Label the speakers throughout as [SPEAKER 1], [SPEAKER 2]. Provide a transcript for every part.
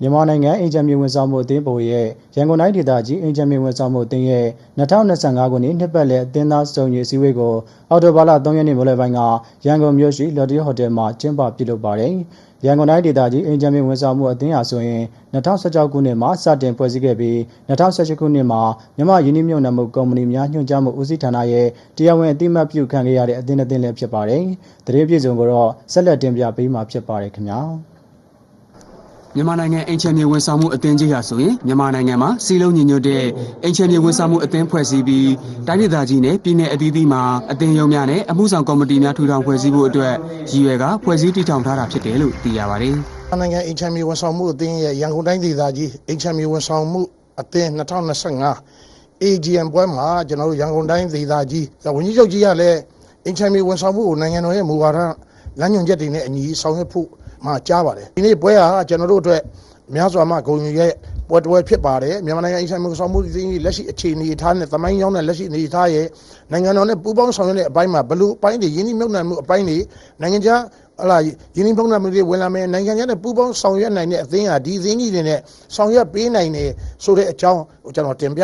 [SPEAKER 1] မြန်မာနိုင်ငံအင်ဂျင်မီဝန်ဆောင်မှုအသင်းပေါ်ရဲ့ရန်ကုန်တိုင်းဒေသကြီးအင်ဂျင်မီဝန်ဆောင်မှုအသင်းရဲ့2025ခုနှစ်နှစ်ပတ်လည်အသင်းသားစုံညီအစည်းအဝေးကိုအော်တိုဘာလ3ရက်နေ့မွန်းလွဲပိုင်းကရန်ကုန်မြို့ရှိလော်တီဟိုတယ်မှာကျင်းပပြုလုပ်ပါတယ်။ရန်ကုန်တိုင်းဒေသကြီးအင်ဂျင်မီဝန်ဆောင်မှုအသင်းဟာဆိုရင်2016ခုနှစ်မှာစတင်ဖွဲ့စည်းခဲ့ပြီး2018ခုနှစ်မှာမြန်မာယင်းနှိမ့်မြုပ်နှံမှုကုမ္ပဏီများညွှန်ကြားမှုဦးစီးဌာနရဲ့တရားဝင်အသိအမှတ်ပြုခံခဲ့ရတဲ့အသင်းလည်းဖြစ်ပါတယ်။သတင်းပြည်စုံကိုတော့ဆက်လက်တင်ပြပေးမှာဖြစ်ပါတယ်ခင်ဗျာ။
[SPEAKER 2] မြန်မာနိုင်ငံအင်ချင်မြေဝန်ဆောင်မှုအသင်းကြီးဟာဆိုရင်မြန်မာနိုင်ငံမှာစီလုံးညီညွတ်တဲ့အင်ချင်မြေဝန်ဆောင်မှုအသင်းဖွဲ့စည်းပြီးတိုင်းဒေသကြီးနဲ့ပြည်내အသီးသီးမှာအသင်းရုံးများနဲ့အမှုဆောင်ကော်မတီများထူထောင်ဖွဲ့စည်းဖို့အတွက်ရည်ရွယ်ကဖွဲ့စည်းတည်ထောင်ထားတာဖြစ်တယ်လို့သိရပါတယ်
[SPEAKER 3] ။နိုင်ငံအင်ချင်မြေဝန်ဆောင်မှုအသင်းရဲ့ရန်ကုန်တိုင်းဒေသကြီးအင်ချင်မြေဝန်ဆောင်မှုအသင်း2025 AGM ပွဲမှာကျွန်တော်တို့ရန်ကုန်တိုင်းဒေသကြီးဝန်ကြီးချုပ်ကြီးကလည်းအင်ချင်မြေဝန်ဆောင်မှုကိုနိုင်ငံတော်ရဲ့မူဝါဒလမ်းညွှန်ချက်တွေနဲ့အညီဆောင်ရွက်ဖို့မှာကြားပါတယ်ဒီနေ့ပွဲဟာကျွန်တော်တို့အတွက်များစွာမှဂုဏ်ယူရဲ့ပွဲတော်ဖြစ်ပါတယ်မြန်မာနိုင်ငံအင်ချင်မြေဝန်ဆောင်မှုအသင်းကြီးလက်ရှိအခြေအနေထားနဲ့သမိုင်းကြောင်းနဲ့လက်ရှိအနေထားရဲ့နိုင်ငံတော်နဲ့ပူးပေါင်းဆောင်ရွက်တဲ့အပိုင်းမှာဘလို့အပိုင်းတွေရင်းနှီးမြှုပ်နှံမှုအပိုင်းတွေနိုင်ငံခြားရင်းနှီးမြှုပ်နှံမှုတွေဝင်လာမယ်နိုင်ငံခြားနဲ့ပူးပေါင်းဆောင်ရွက်နိုင်တဲ့အသင်းဟာဒီအသင်းကြီးတွေနဲ့ဆောင်ရွက်ပေးနိုင်တယ်ဆိုတဲ့အကြောင်းကျွန်တော်တင်ပြ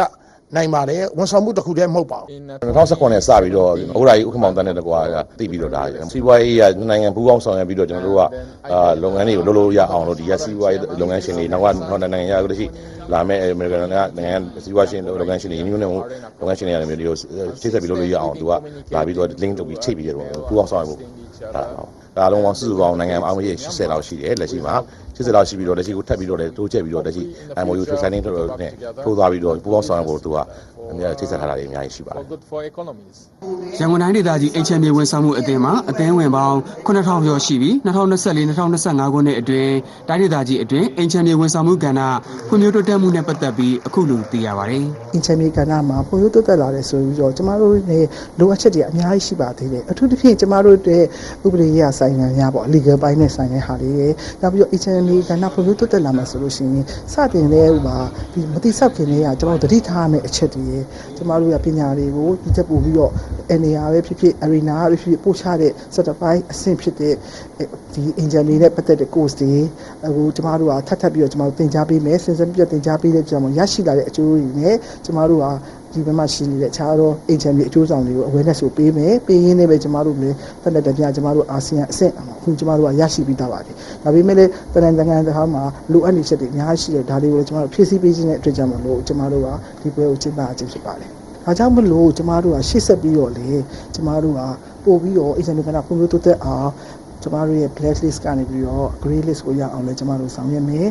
[SPEAKER 3] နိုင်ပါတယ်ဝန်ဆောင်မှုတစ်ခုတည်းမဟုတ်ပါဘူး
[SPEAKER 4] 2019နဲ့စပြီးတော့ဟိုရာကြီးဥက္ကမောင်တန်းတဲ့တကွာသိပြီးတော့ဒါစီးပွားရေးကနိုင်ငံပူးပေါင်းဆောင်ရွက်ပြီးတော့ကျွန်တော်တို့ကလုပ်ငန်းတွေကိုလုပ်လို့ရအောင်လို့ဒီကစီးပွားရေးလုပ်ငန်းရှင်တွေနောက်ကနိုင်ငံရလို့ရှိလာမဲ့အမေရိကန်နိုင်ငံစီးပွားရှင်လုပ်ငန်းရှင်တွေညွှန်းနေလုပ်ငန်းရှင်တွေရတယ်မျိုးတွေကိုချိတ်ဆက်ပြီးလုပ်လို့ရအောင်သူကလာပြီးတော့ link လုပ်ပြီးချိတ်ပြီးတော့ပူးပေါင်းဆောင်ရွက်ဖို့ဒါလုံးဝစုစုပေါင်းနိုင်ငံအားလုံးရဲ့80လောက်ရှိတယ်လက်ရှိမှာ80လောက်ရှိပြီးတော့လက်ရှိကိုထပ်ပြီးတော့လည်းတိုးချက်ပြီးတော့လက်ရှိ MOU ထိုးဆိုင်နေတော့နဲ့ထိုးသွားပြီးတော့ပူးပေါင်းဆောင်ရွက်ဖို့သူကအများကြီးချိတ်ဆက်ထားတာတွေအများကြီးရှိပါတယ်
[SPEAKER 2] ရန်ကုန်တိုင်းဒေသကြီးအင်ချင်မြေဝန်ဆောင်မှုအသင်းမှာအသင်းဝင်ပေါင်း9000ကျော်ရှိပြီး2024-2025ခုနှစ်အတွင်းတိုင်းဒေသကြီးအတွင်းအင်ချင်မြေဝန်ဆောင်မှုကဏ္ဍဖွံ့ဖြိုးတိုးတက်မှုနဲ့ပတ်သက်ပြီးအခုလိုသိရပါတယ်
[SPEAKER 5] အင်ချင်မြေကဏ္ဍမှာဖွံ့ဖြိုးတိုးတက်လာတယ်ဆိုပြီးတော့ကျမတို့ရဲ့လိုအပ်ချက်တွေအများကြီးရှိပါသေးတယ်အထူးသဖြင့်ကျမတို့ရဲ့ဥပဒေရေးရာဆိုင်ရာများပေါ့ legal ပိုင်းနဲ့ဆိုင်တဲ့ဟာတွေနောက်ပြီးတော့အင်ချင်မြေကဏ္ဍဖွံ့ဖြိုးတိုးတက်လာမှာဆိုလို့ရှိရင်စတင်တဲ့ဥပါဒီမတိဆောက်ခင်လေးကကျမတို့တတိထားမယ့်အချက်တွေကျမတို့ရပညာတွေကိုဒီချက်ပို့ပြီးတော့ NAR ပဲဖြစ်ဖြစ် Arena ပဲဖြစ်ဖြစ်ပို့ချတဲ့ certified အဆင့်ဖြစ်တဲ့ဒီ engineer နဲ့ပတ်သက်တဲ့ course တွေအခုကျမတို့ကထပ်ပြီးတော့ကျမတို့သင်ကြားပေးမယ်စဉ်ဆက်ပြတ်သင်ကြားပေးတဲ့ကြောင့်ရရှိလာတဲ့အကျိုးတွေနဲ့ကျမတို့ကဒီဘက်မှာရှိနေတဲ့ခြားတော့ engineer အကျိုးဆောင်တွေကို awareness ကိုပေးမယ်ပေးရင်းနဲ့ပဲကျမတို့လည်းဖက်လက်တပြကျမတို့အာဆီယံအဆင့်အခုကျမတို့ကရရှိပြီးသားပါတယ်ဒါပေမဲ့လည်းတနင်္လာနေ့တစ်ခါမှာလိုအပ်နေချက်တွေအများကြီးရှိတယ်ဒါတွေကိုလည်းကျမတို့ဖြည့်ဆည်းပေးခြင်းတဲ့အတွက်ကြောင့်မလို့ကျမတို့ကဒီပွဲကိုကျင်းပခြင်းဖြစ်ပါတယ်။ဒါကြောင့်မလို့ကျမတို့ကရှေ့ဆက်ပြီးတော့လေကျမတို့ကပို့ပြီးတော့ examiner ကဖွံ့ဖြိုးတိုးတက်အောင်ကျမတို့ရဲ့ black list ကနေပြီးတော့ grey list ကိုရအောင်လဲကျမတို့ဆောင်ရွက်မယ်